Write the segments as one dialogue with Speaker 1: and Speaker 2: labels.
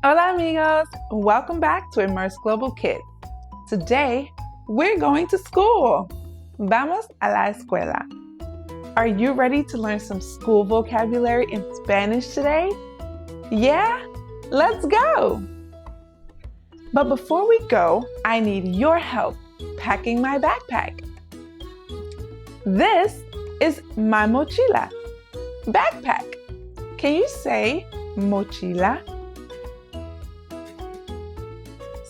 Speaker 1: Hola amigos, welcome back to Immerse Global Kids. Today, we're going to school. Vamos a la escuela. Are you ready to learn some school vocabulary in Spanish today? Yeah? Let's go! But before we go, I need your help packing my backpack. This is my mochila, backpack. Can you say mochila?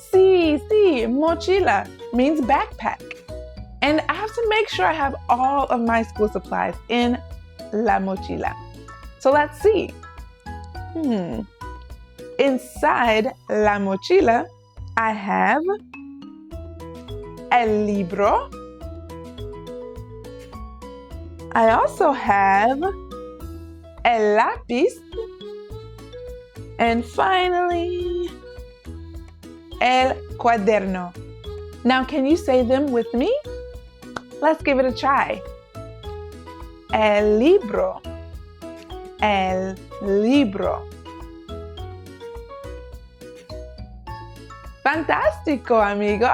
Speaker 1: Sí, mochila means backpack. And I have to make sure I have all of my school supplies in la mochila. So let's see. Inside la mochila, I have el libro. I also have el lápiz. And finally, el cuaderno. Now, can you say them with me? Let's give it a try. El libro. El libro. Fantástico, amigo.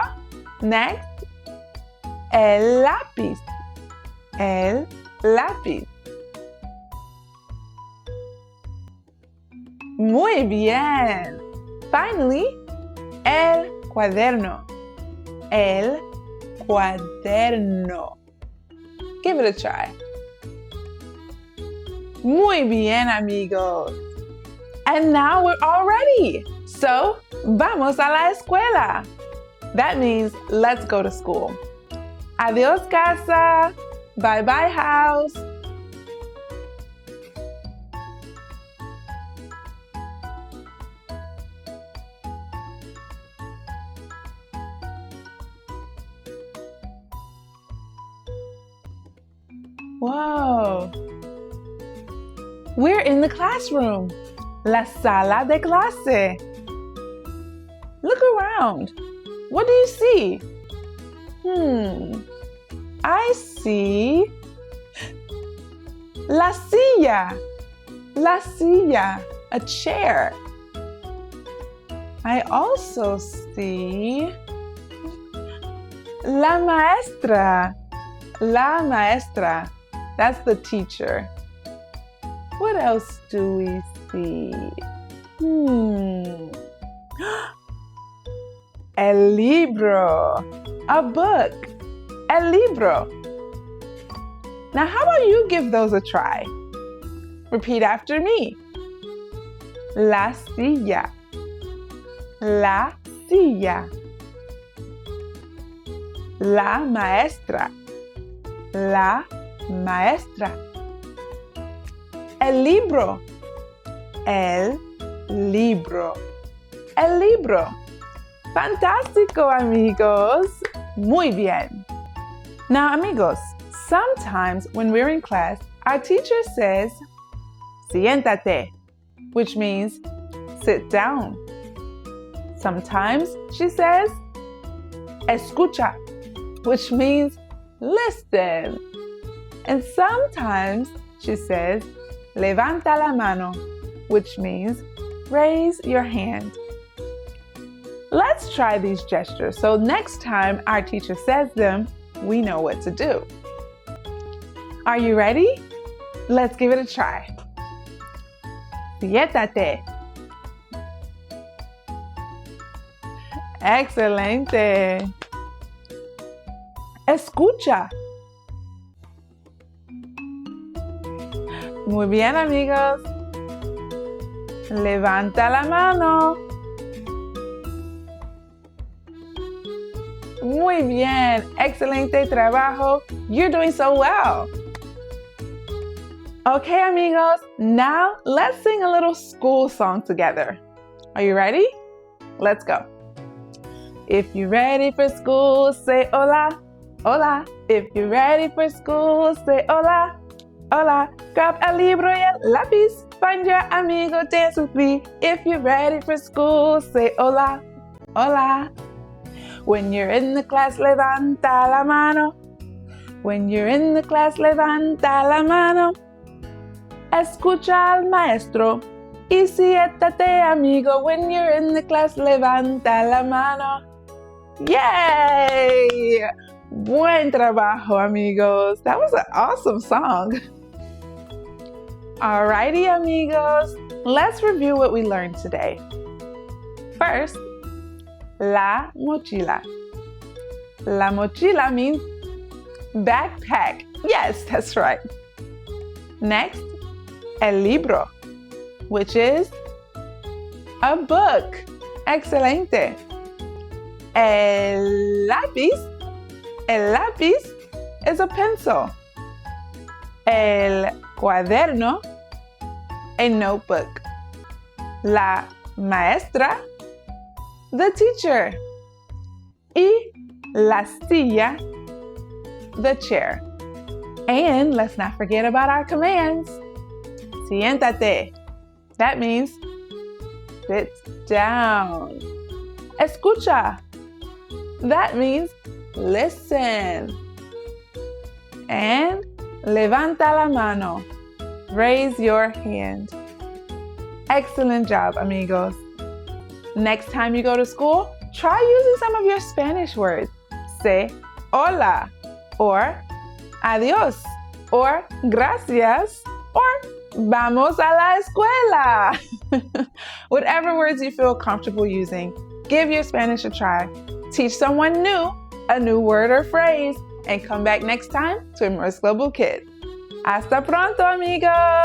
Speaker 1: Next, el lápiz. El lápiz. Muy bien. Finally, el cuaderno. El cuaderno. Give it a try. Muy bien, amigos. And now we're all ready. So, vamos a la escuela. That means let's go to school. Adios, casa. Bye-bye, house. Whoa! We're in the classroom. La sala de clase. Look around. What do you see? I see la silla. La silla, a chair. I also see la maestra. La maestra. That's the teacher. What else do we see? El libro. A book. El libro. Now, how about you give those a try? Repeat after me. La silla. La silla. La maestra. La maestra. El libro. El libro. El libro. Fantástico, amigos. Muy bien. Now, amigos, sometimes when we're in class, our teacher says, siéntate, which means sit down. Sometimes she says, escucha, which means listen. And sometimes she says, levanta la mano, which means raise your hand. Let's try these gestures so next time our teacher says them, we know what to do. Are you ready? Let's give it a try. Siéntate. Excelente. Escucha. Muy bien, amigos. Levanta la mano. Muy bien. Excelente trabajo. You're doing so well. Okay, amigos. Now let's sing a little school song together. Are you ready? Let's go. If you're ready for school, say hola, hola. If you're ready for school, say hola, hola. Grab el libro y el lápiz. Find your amigo, dance with me. If you're ready for school, say hola, hola. When you're in the class, levanta la mano. When you're in the class, levanta la mano. Escucha al maestro Y siéntate, amigo. When you're in the class, levanta la mano. Yay! Buen trabajo, amigos. That was an awesome song. Alrighty, amigos. Let's review what we learned today. First, la mochila. La mochila means backpack. Yes, that's right. Next, el libro, which is a book. Excelente. El lápiz is a pencil. El cuaderno, a notebook. La maestra, the teacher. Y la silla, the chair. And let's not forget about our commands. Siéntate. That means sit down. Escucha. That means listen. And levanta la mano. Raise your hand. Excellent job, amigos. Next time you go to school, try using some of your Spanish words. Say hola, or adiós, or gracias, or vamos a la escuela. Whatever words you feel comfortable using, give your Spanish a try. Teach someone new a new word or phrase, and come back next time to Immerse Global Kids. Hasta pronto, amigos!